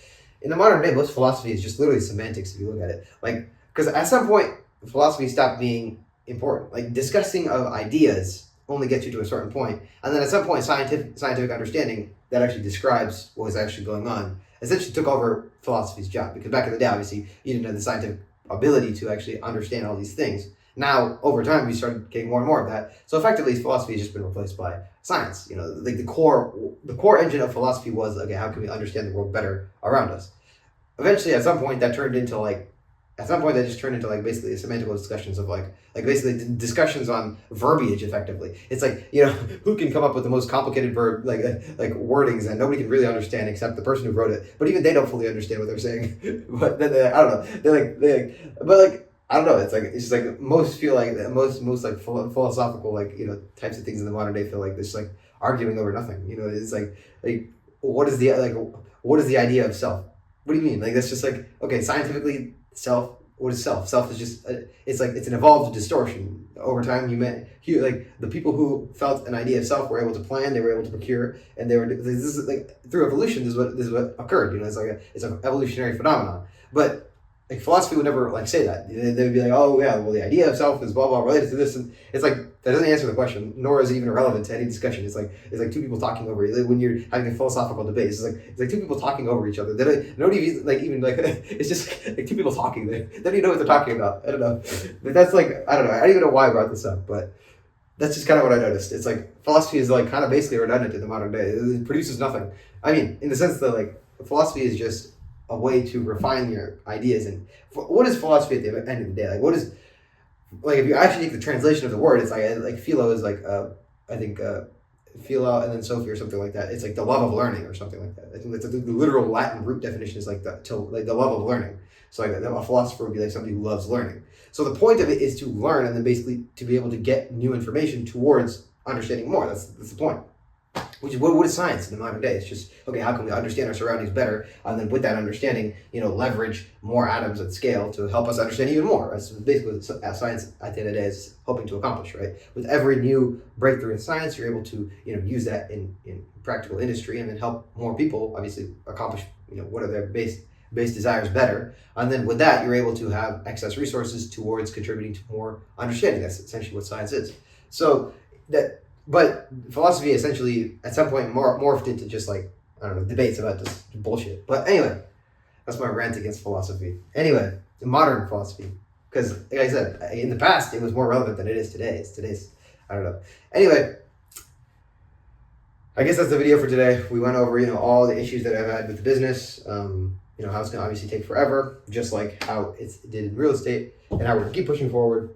In the modern day, most philosophy is just literally semantics if you look at it. Like, because at some point philosophy stopped being important. Like, discussing of ideas only gets you to a certain point, and then at some point scientific understanding that actually describes what was actually going on essentially took over philosophy's job, because back in the day obviously you didn't have the scientific ability to actually understand all these things. Now over time we started getting more and more of that, so effectively philosophy has just been replaced by science. Like the core engine of philosophy was, okay, how can we understand the world better around us? Eventually at some point that just turned into like basically semantical discussions of like basically discussions on verbiage. Effectively, it's like who can come up with the most complicated verb like wordings that nobody can really understand except the person who wrote it. But even they don't fully understand what they're saying. But then I don't know. But like I don't know. It's just like most feel like most like philosophical types of things in the modern day feel like this like arguing over nothing. It's like what is the idea of self? What do you mean? Like that's just like, okay, scientifically. Self. What is self? Self is just it's an evolved distortion over time. Like the people who felt an idea of self were able to plan, they were able to procure, and this is like through evolution. This is what occurred. It's an evolutionary phenomenon. But like philosophy would never like say that. They would be like, oh yeah, well the idea of self is blah blah related to this, and it's like that doesn't answer the question, nor is it even relevant to any discussion. It's like two people talking over you. When you're having a philosophical debate, it's like two people talking over each other. Nobody even it's just like two people talking. They don't even know what they're talking about. I don't know, but that's like I don't know. I don't even know why I brought this up, but that's just kind of what I noticed. It's like philosophy is like kind of basically redundant in the modern day. It produces nothing. I mean, in the sense that like philosophy is just a way to refine your ideas. And what is philosophy at the end of the day? Like what is, like if you actually take the translation of the word, it's like philo is like I think philo and then Sophie or something like that. It's like the love of learning or something like that. I think that's the literal Latin root definition is like the love of learning. So like a philosopher would be like somebody who loves learning. So the point of it is to learn and then basically to be able to get new information towards understanding more. That's the point. Which is what is science in the modern day? It's just, okay, how can we understand our surroundings better, and then with that understanding, leverage more atoms at scale to help us understand even more. That's basically what science at the end of the day is hoping to accomplish, right? With every new breakthrough in science, you're able to use that in practical industry, and then help more people obviously accomplish what are their base desires better, and then with that you're able to have excess resources towards contributing to more understanding. That's essentially what science is. So that. But philosophy essentially at some point morphed into just like, I don't know, debates about this bullshit. But anyway, that's my rant against philosophy. Anyway, modern philosophy. Because like I said, in the past it was more relevant than it is today. Today's, I don't know. Anyway, I guess that's the video for today. We went over, all the issues that I've had with the business, how it's going to obviously take forever, just like how it did in real estate, and how we're going to keep pushing forward.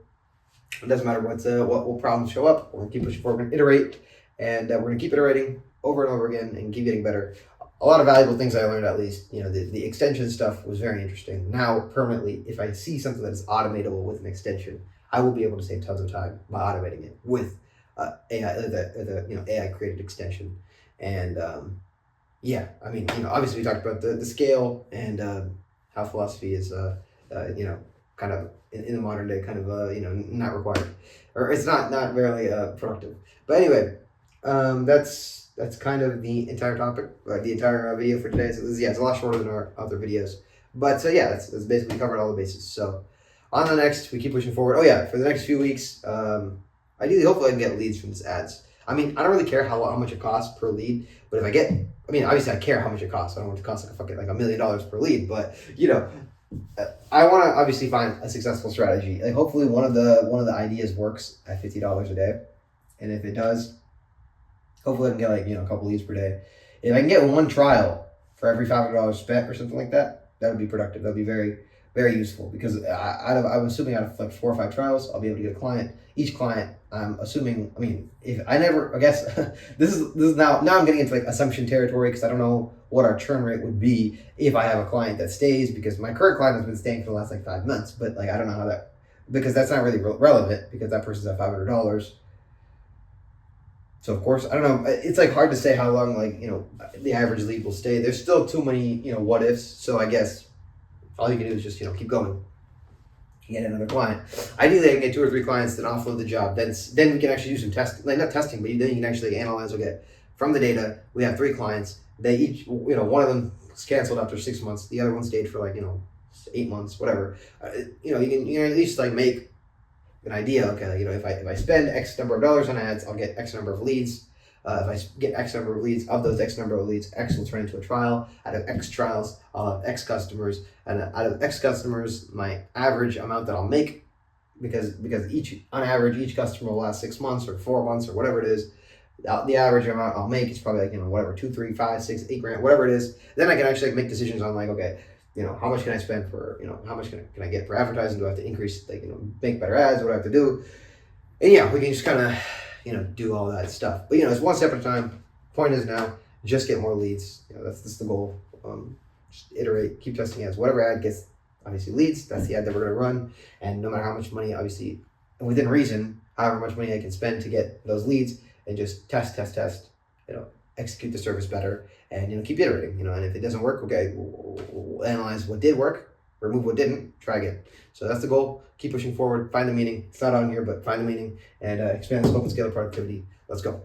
It doesn't matter what problems show up. We're going to keep pushing forward. We're going to iterate, and we're going to keep iterating over and over again and keep getting better. A lot of valuable things I learned, at least. The extension stuff was very interesting. Now, permanently, if I see something that is automatable with an extension, I will be able to save tons of time by automating it with AI, the AI created extension. And yeah, I mean, obviously we talked about the scale and how philosophy is, kind of in the modern day, kind of not required, or it's not really productive. But anyway, that's kind of the entire topic, the entire video for today. So it's a lot shorter than our other videos, but that's basically covered all the bases. So on the next, we keep pushing forward. Oh yeah, for the next few weeks, ideally, hopefully I can get leads from this ads. I mean, I don't really care how much it costs per lead, but if I get, I mean, obviously I care how much it costs. I don't want it to cost like $1 million per lead, but I want to obviously find a successful strategy. Like hopefully one of the ideas works at $50 a day, and if it does, hopefully I can get a couple leads per day. If I can get one trial for every $500 spent or something like that, that would be productive. That would be very, very useful because I'm assuming out of like 4 or 5 trials, I'll be able to get a client. Each client, I'm assuming. I mean, if I never, I guess this is now I'm getting into like assumption territory because I don't know what our churn rate would be if I have a client that stays because my current client has been staying for the last like 5 months, but like I don't know how that because that's not really relevant because that person's at $500. So of course, I don't know. It's like hard to say how long like the average lead will stay. There's still too many what ifs. So I guess all you can do is just keep going. Get another client. Ideally, I can get 2 or 3 clients, then offload the job. Then we can actually do some testing, like not testing, but then you can actually analyze. Okay, from the data, we have 3 clients. They each, one of them was canceled after 6 months. The other one stayed for like 8 months, whatever. You can at least like make an idea. Okay, if I spend X number of dollars on ads, I'll get X number of leads. If I get X number of leads, of those X number of leads, X will turn into a trial. Out of X trials, I'll have X customers, and out of X customers, my average amount that I'll make, because on average each customer will last 6 months or 4 months or whatever it is. The average amount I'll make is probably like whatever 2, 3, 5, 6, 8 grand, whatever it is. Then I can actually make decisions on like okay, how much can I spend for how much can I get for advertising? Do I have to increase like make better ads? What do I have to do? And yeah, we can just kind of do all that stuff. But it's one step at a time. Point is now, just get more leads. That's the goal. Just iterate, keep testing ads. Whatever ad gets obviously leads, that's the ad that we're gonna run. And no matter how much money, obviously, within reason, however much money I can spend to get those leads, and just test, execute the service better, and keep iterating. And if it doesn't work, okay, we'll analyze what did work, remove what didn't, try again. So that's the goal. Keep pushing forward. Find the meaning. It's not on here, but find the meaning and expand the scope and scale of productivity. Let's go.